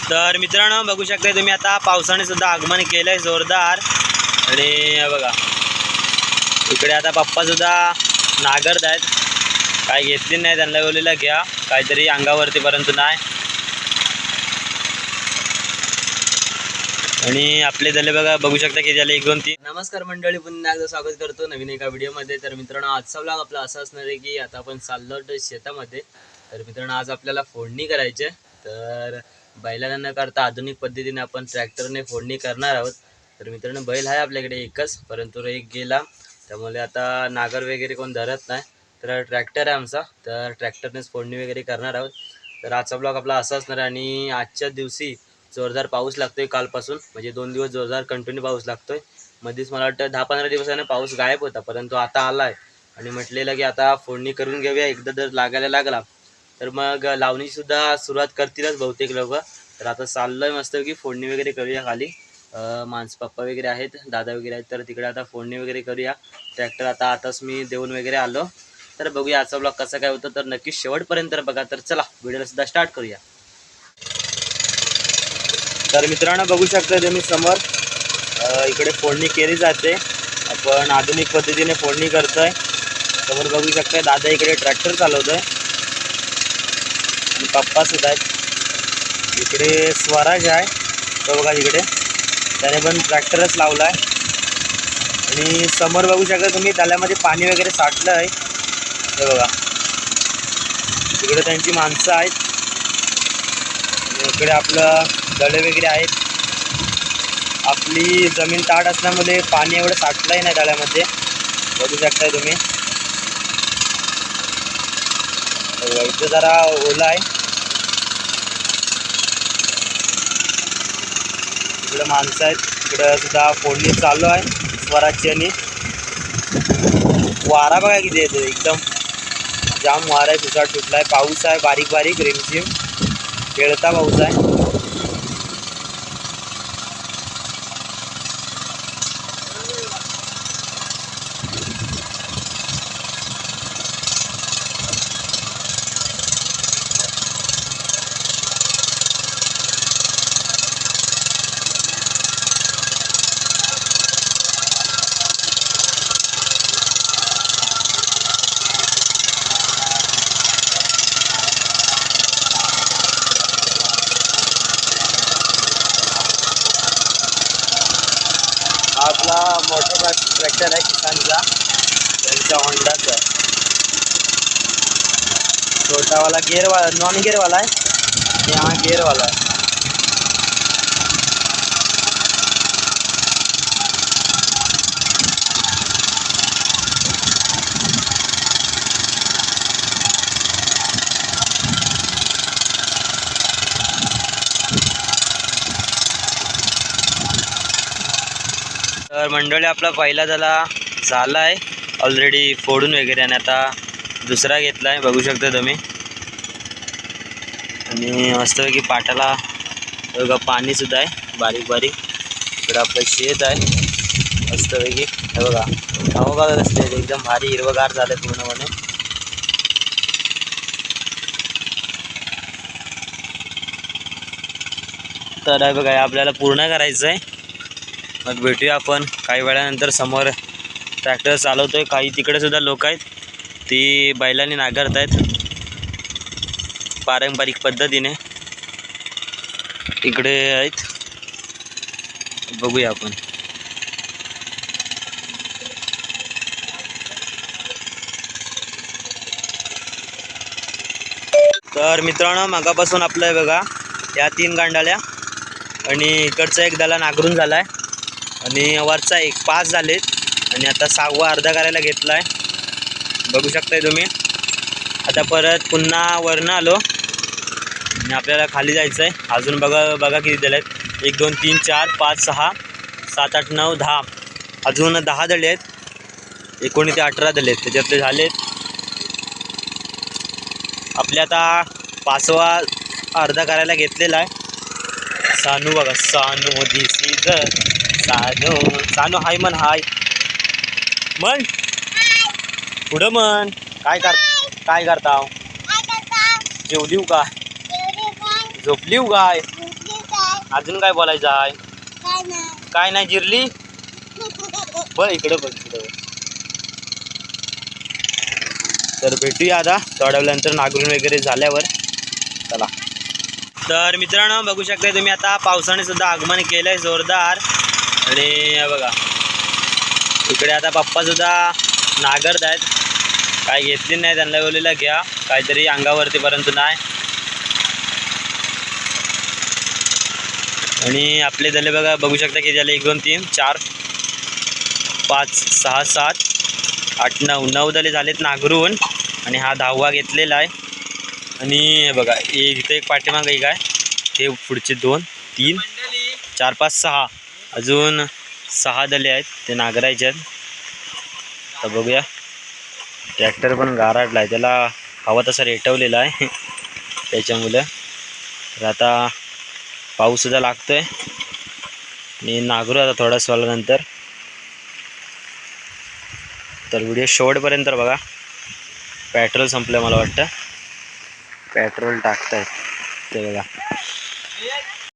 तर मित्रांनो बघू शकता तुम्ही आता पावसाने सुद्धा आगमन केलंय जोरदार। आणि बघा इकडे आता पप्पा सुद्धा नागरत आहेत, काय घेतली नाही, त्यांना बोललेलं घ्या काहीतरी अंगावरती परंतु नाही। आणि आपले झाले बघा, बघू शकता की झाले 1 2 3। नमस्कार मंडळी, पुन्हा एकदा स्वागत करतो नवीन एका व्हिडिओमध्ये। तर मित्रांनो आजचा व्लॉग आपला असा असणार आहे की आता आपण चाललो शेतामध्ये। तर मित्रांनो आज आपल्याला फोडणी करायची, तर बैलांना न करता आधुनिक पद्धतीने आपण ट्रॅक्टरने फोडणी करणार आहोत। तर मित्रांनो बैल आहे आपल्याकडे एकच, परंतु एक गेला, त्यामुळे आता नागर वगैरे कोण धरत नाही, तर ट्रॅक्टर आहे आमचा, तर ट्रॅक्टरनेच फोडणी वगैरे करणार आहोत। तर आजचा ब्लॉग आपला असा असणार आहे। आणि आजच्या दिवशी जोरदार पाऊस लागतोय कालपासून, म्हणजे 2 दिवस जोरदार कंटिन्यू पाऊस लागतोय। मध्येच मला वाटतं 10-15 दिवसाने पाऊस गायब होता, परंतु आता आलाय आणि म्हटलेलं की आता फोडणी करून घेऊया, एकदा जर लागायला लागला तर मग लावणीची सुद्धा सुरुवात करतीलच बहुतेक लोक। तर आता चाललोय मस्त की फोडणी वगैरे करूया खाली, माणसं पप्पा वगैरे आहेत, दादा वगैरे आहेत, तर तिकडे आता फोडणी वगैरे करूया। ट्रॅक्टर आताच मी देऊन वगैरे आलो। तर बघूया आजचा ब्लॉग कसा काय होतं, तर नक्की शेवटपर्यंत बघा। तर चला व्हिडिओला सुद्धा स्टार्ट करूया। तर मित्रांनो बघू शकता तुम्ही समोर इकडे फोडणी केली जाते, आपण आधुनिक पद्धतीने फोडणी करतोय। समोर बघू शकता दादा इकडे ट्रॅक्टर चालवतोय आणि पप्पा सुद्धा आहेत। इकडे स्वराज आहे तो बघा, इकडे त्याने पण ट्रॅक्टरच लावलाय। आणि समोर बघू शकता तुम्ही त्याल्यामध्ये पाणी वगैरे साठलं आहे, हे बघा इकडे त्यांची माणसं आहेत आणि इकडे आपलं दळे वगैरे आहेत। आपली जमीन ताठ असल्यामुळे पाणी एवढं साठलंही नाही दळ्यामध्ये, बघू शकताय तुम्ही। इथं जरा ओला आहे, इकडे माणसं आहेत, इकडे सुद्धा फोडणी चालू आहे स्वराजची। आणि वारा बघा किती येतो, एकदम जाम वारा आहे, सुसाट सुटला आहे, पाऊस आहे बारीक बारीक रिमझिम खेळता पाऊस आहे। आपला मोठा ट्रॅक्टर आहे किसानचा, त्यांचा होंडाचा आहे, छोटावाला गेअरवाला नॉन गेअरवाला आहे आणि हा गेअरवाला आहे। तर मंडळी आपला पहिला झाला आहे ऑलरेडी फोडून वगैरे, आणि आता दुसरा घेतला आहे बघू शकता तुम्ही। आणि मस्तपैकी पाटाला बघा पाणीसुद्धा आहे बारीक बारीक, इकडं आपलं शेत आहे मस्तपैकी, हे बघा हवा बघा कसले एकदम भारी हिरवगार झालं पूर्णपणे। तर आहे बघा आपल्याला पूर्ण करायचं आहे, मग भेटूया आपण काही वेळानंतर। समोर ट्रॅक्टर चालवतोय, काही तिकडे सुद्धा लोक आहेत, ती बैलांनी नांगरत आहेत पारंपरिक पद्धतीने, इकडे आहेत, बघूया आपण। तर मित्रांनो मागापासून आपलं बघा या 3 गांडाल्या आणि इकडचा एक दला नांगरून झाला आहे, आणि वरचा एक 5 झालेत, आणि आता 6वा अर्धा करायला घेतला आहे बघू शकताय तुम्ही। आता परत पुन्हा वरनं आलो आणि आपल्याला खाली जायचं आहे। अजून बघा किती दले आहेत, 1 2 3 4 5 6 7 8 9 10, अजून 10 दळे आहेत, 19 ते 18 दळे आहेत, त्याच्यातले झालेत आपले। आता 5वा अर्धा करायला घेतलेला आहे। सानू बघा, सानू दिस इज सानू, सानू हाय मन, हाय मन पुढं मन, काय करताव, जेवलीव काय, झोपलीव काय, अजून काय बोलायचं आहे? काय नाही जिरली बघ इकडं बघ इकडं बघ. तर भेटूया आता थोड्या वेळानंतर नांगरून वगैरे झाल्यावर. चला. तर मित्रांनो बघू शकता तुम्ही आता पावसाने सुद्धा आगमन केलंय जोरदार. आणि बघा इकडे आता पप्पा सुद्धा नांगरत आहेत. काय घेतली नाही त्यांना बोललेलं घ्या काहीतरी अंगावरती परंतु नाही. आणि आपले झाले बघा बघू शकता की झाले 1 2 3 4 5 6 7 8 9 दले झालेत नांगरून. आणि हा 10वा घेतलेला आहे. आणि हे बघा इथे एक पाठीमागं एक आहे. हे पुढचे 2 3 4 5 6 अजून 6 दले आहेत ते नांगरायचे आहेत. तर बघूया ट्रॅक्टर पण गाराडला आहे त्याला हवा तसा रेटवलेला आहे त्याच्यामुळे. तर आता पाऊससुद्धा लागतोय आणि नांगरू आता थोड्याच वेळानंतर. तर व्हिडिओ शेवटपर्यंत बघा. पेट्रोल संपलं मला वाटतं. पेट्रोल टाकतायत ते बघा.